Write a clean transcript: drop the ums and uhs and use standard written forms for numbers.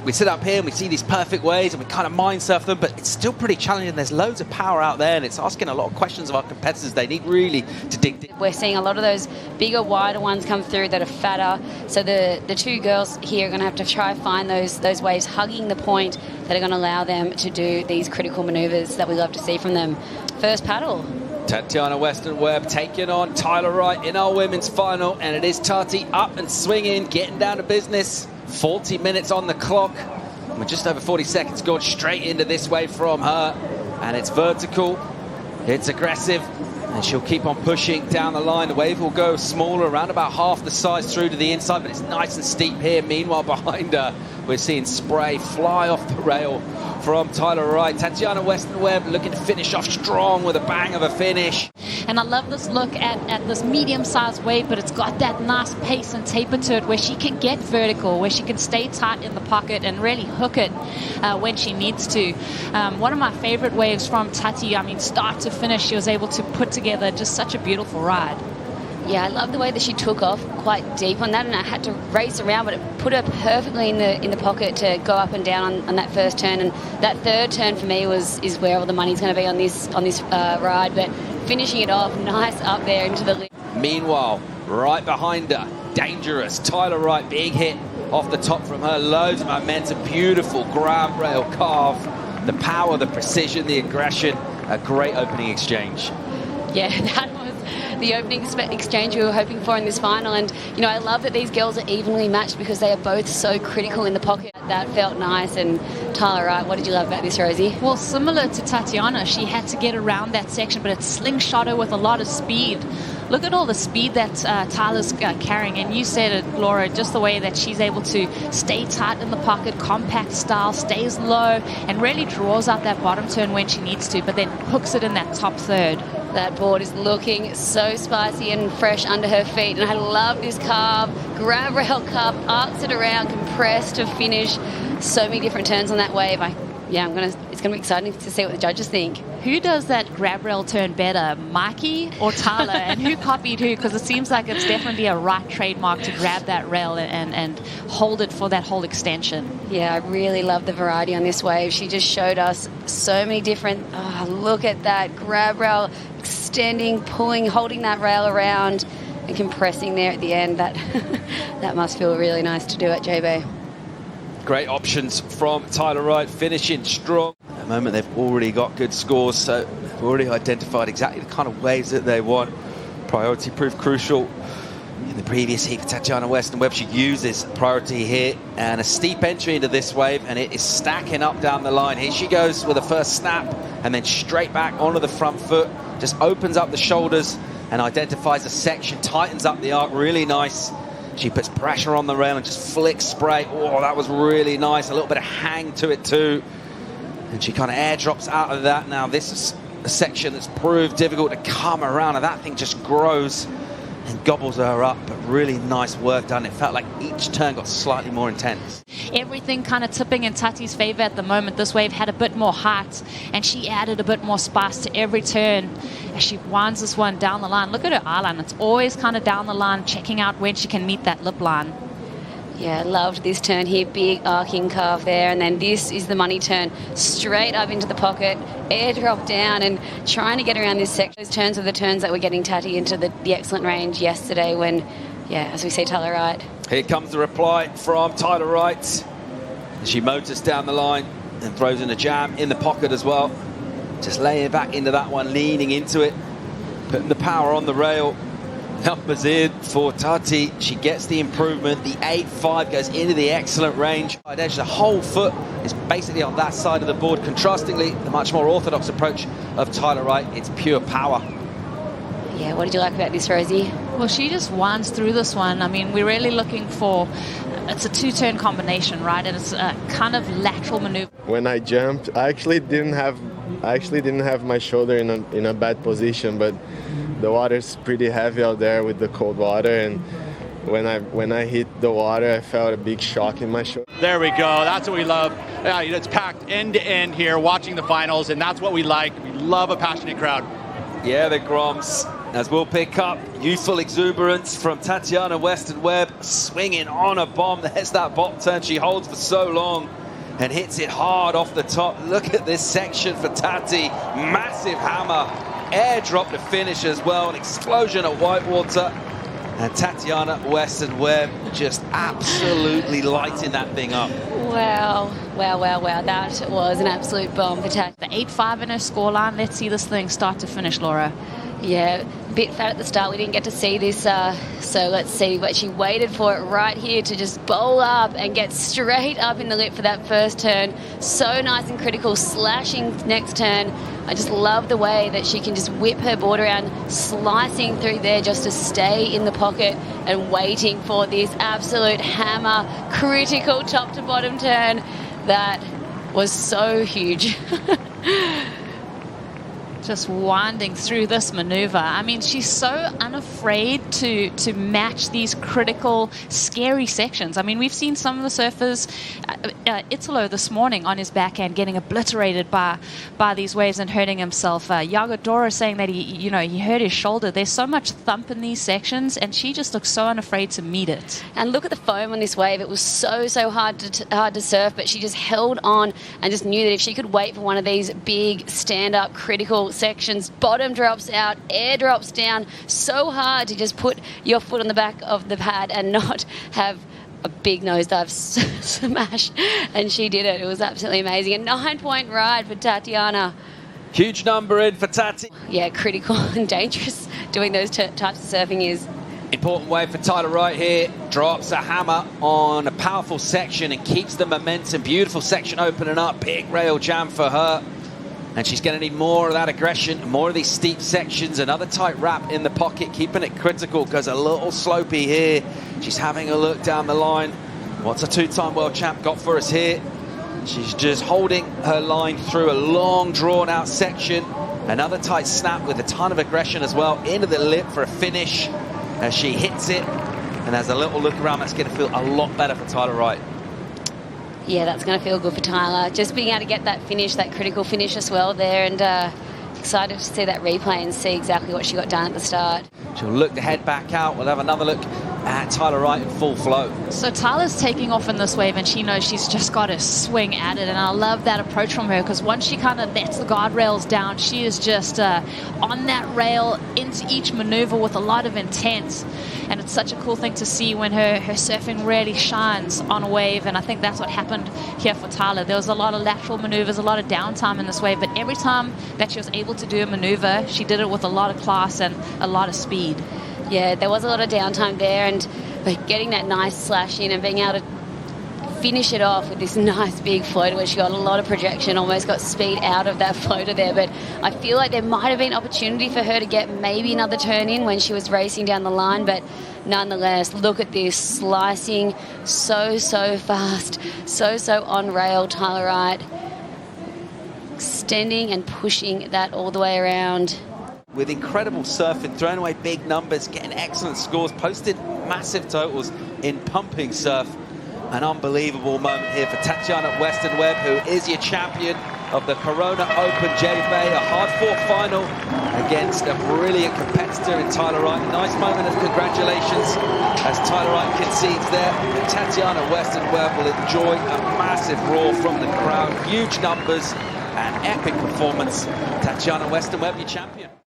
We sit up here and we see these perfect waves and we kind of mind surf them, but it's still pretty challenging. There's loads of power out there and it's asking a lot of questions of our competitors. They need really to dig deep. We're seeing a lot of those bigger, wider ones come through that are fatter. So the two girls here are going to try to find those waves hugging the point that are going to allow them to do these critical maneuvers that we love to see from them. First paddle. Tatiana Weston-Webb taking on Tyler Wright in our women's final, and it is Tati up and swinging, getting down to business. 40 minutes on the clock. We're just over 40 seconds gone straight into this wave from her, and it's vertical, it's aggressive, and she'll keep on pushing down the line. The wave will go smaller, around about half the size through to the inside, but it's nice and steep here. Meanwhile, behind her, we're seeing spray fly off the rail from Tyler Wright. Tatiana Weston-Webb looking to finish off strong with a bang of a finish. And I love this look at this medium-sized wave, but it's got that nice pace and taper to it where she can get vertical, where she can stay tight in the pocket and really hook it when she needs to. One of my favorite waves from Tati, I mean, start to finish, she was able to put together just such a beautiful ride. Yeah, I love the way that she took off quite deep on that, and I had to race around, but it put her perfectly in the pocket to go up and down on that first turn. And that third turn for me is where all the money's going to be on this ride. But finishing it off nice up there into the lead. Meanwhile, right behind her, dangerous Tyler Wright, big hit off the top from her, loads of momentum, beautiful grab rail carve, the power, the precision, the aggression, a great opening exchange. Yeah, that was the opening exchange we were hoping for in this final. And, you know, I love that these girls are evenly matched because they are both so critical in the pocket. That felt nice. And Tyler Wright, what did you love about this, Rosie? Well, similar to Tatiana, she had to get around that section, but it slingshot her with a lot of speed. Look at all the speed that Tyler's carrying. And you said it, Laura, just the way that she's able to stay tight in the pocket, compact style, stays low, and really draws out that bottom turn when she needs to, but then hooks it in that top third. That board is looking so spicy and fresh under her feet. And I love this carve, grab rail carve, arcs it around, compressed to finish. So many different turns on that wave. It's going to be exciting to see what the judges think. Who does that grab rail turn better, Mikey or Tyler? And who copied who? Because it seems like it's definitely a Wright trademark to grab that rail and hold it for that whole extension. Yeah, I really love the variety on this wave. She just showed us so many different, look at that grab rail, extending, pulling, holding that rail around and compressing there at the end. That must feel really nice to do at JB. Great options from Tyler Wright, finishing strong. At the moment, they've already got good scores, so they've already identified exactly the kind of waves that they want. Priority proved crucial in the previous heat for Tatiana Weston-Webb. She uses priority here, and a steep entry into this wave, and it is stacking up down the line. Here she goes with a first snap, and then straight back onto the front foot. Just opens up the shoulders and identifies a section, tightens up the arc, really nice. She puts pressure on the rail and just flicks spray. Oh, that was really nice. A little bit of hang to it too. And she kind of airdrops out of that. Now this is a section that's proved difficult to come around, and that thing just grows and gobbles her up. But really nice work done. It felt like each turn got slightly more intense. Everything kind of tipping in Tati's favor at the moment. This wave had a bit more height, and she added a bit more spice to every turn as she winds this one down the line. Look at her eye line. It's always kind of down the line, checking out when she can meet that lip line. Yeah, loved this turn here. Big arcing carve there. And then this is the money turn. Straight up into the pocket, airdrop down, and trying to get around this section. Those turns are the turns that were getting Tati into the excellent range yesterday when, yeah, as we see Tyler Wright. Here comes the reply from Tyler Wright. She motors down the line and throws in a jam in the pocket as well. Just laying back into that one, leaning into it, putting the power on the rail. Numbers in for Tati. She gets the improvement. The 8.5 goes into the excellent range. Edge, the whole foot is basically on that side of the board. Contrastingly, the much more orthodox approach of Tyler Wright, it's pure power. Yeah, what did you like about this, Rosie? Well, she just winds through this one. I mean, we're really looking for, it's a two-turn combination, right? And it's a kind of lateral maneuver. When I jumped, I actually didn't have my shoulder in a bad position, but the water's pretty heavy out there with the cold water, and when I hit the water, I felt a big shock in my shoulder. There we go. That's what we love. Yeah, it's packed end to end here, watching the finals, and that's what we like. We love a passionate crowd. Yeah, the Groms As we'll pick up youthful exuberance from Tatiana Weston-Webb, swinging on a bomb. There's that bot turn she holds for so long and hits it hard off the top. Look at this section for Tati. Massive hammer, airdrop to finish as well. An explosion at Whitewater. And Tatiana Weston-Webb just absolutely lighting that thing up. Wow, wow, wow, wow. That was an absolute bomb for Tati. The 8-5 in her scoreline. Let's see this thing start to finish, Laura. Yeah, a bit fat at the start. We didn't get to see this, so let's see. But she waited for it right here to just bowl up and get straight up in the lip for that first turn. So nice and critical, slashing next turn. I just love the way that she can just whip her board around, slicing through there just to stay in the pocket and waiting for this absolute hammer, critical top to bottom turn. That was so huge. Just winding through this maneuver. I mean, she's so unafraid to match these critical, scary sections. I mean, we've seen some of the surfers, Italo this morning on his backhand getting obliterated by these waves and hurting himself. Yagodora saying that he hurt his shoulder. There's so much thump in these sections, and she just looks so unafraid to meet it. And look at the foam on this wave. It was so hard to surf, but she just held on and just knew that if she could wait for one of these big stand-up critical sections, bottom drops out, air drops down, so hard to just put your foot on the back of the pad and not have a big nosedive smash. And she did it. It was absolutely amazing. A 9-point ride for Tatiana. Huge number in for Tati. Yeah, critical and dangerous doing those types of surfing is. Important wave for Tyler Wright here. Drops a hammer on a powerful section and keeps the momentum. Beautiful section opening up. Big rail jam for her. And she's going to need more of that aggression, more of these steep sections, another tight wrap in the pocket, keeping it critical, goes a little slopey here. She's having a look down the line. What's a two-time world champ got for us here? She's just holding her line through a long, drawn-out section. Another tight snap with a ton of aggression as well, into the lip for a finish as she hits it. And there's a little look around. That's going to feel a lot better for Tyler Wright. Yeah, that's going to feel good for Tyler. Just being able to get that finish, that critical finish as well there, and excited to see that replay and see exactly what she got done at the start. She'll look to head back out. We'll have another look at Tyler Wright in full flow. So Tyler's taking off in this wave, and she knows she's just got to swing at it, and I love that approach from her, because once she kind of lets the guardrails down, she is just on that rail into each maneuver with a lot of intent. And it's such a cool thing to see when her surfing really shines on a wave, and I think that's what happened here for Tyler. There was a lot of lateral maneuvers, a lot of downtime in this wave, but every time that she was able to do a maneuver, she did it with a lot of class and a lot of speed. Yeah, there was a lot of downtime there, and getting that nice slash in and being able to finish it off with this nice big floater where she got a lot of projection, almost got speed out of that floater there. But I feel like there might have been opportunity for her to get maybe another turn in when she was racing down the line, but nonetheless, look at this, slicing so fast, so on rail. Tyler Wright extending and pushing that all the way around. With incredible surfing, throwing away big numbers, getting excellent scores, posted massive totals in pumping surf. An unbelievable moment here for Tatiana Weston-Webb, who is your champion of the Corona Open J Bay, a hard-fought final against a brilliant competitor in Tyler Wright. A nice moment of congratulations as Tyler Wright concedes there. And Tatiana Weston-Webb will enjoy a massive roar from the crowd, huge numbers, and epic performance. Tatiana Weston-Webb, your champion.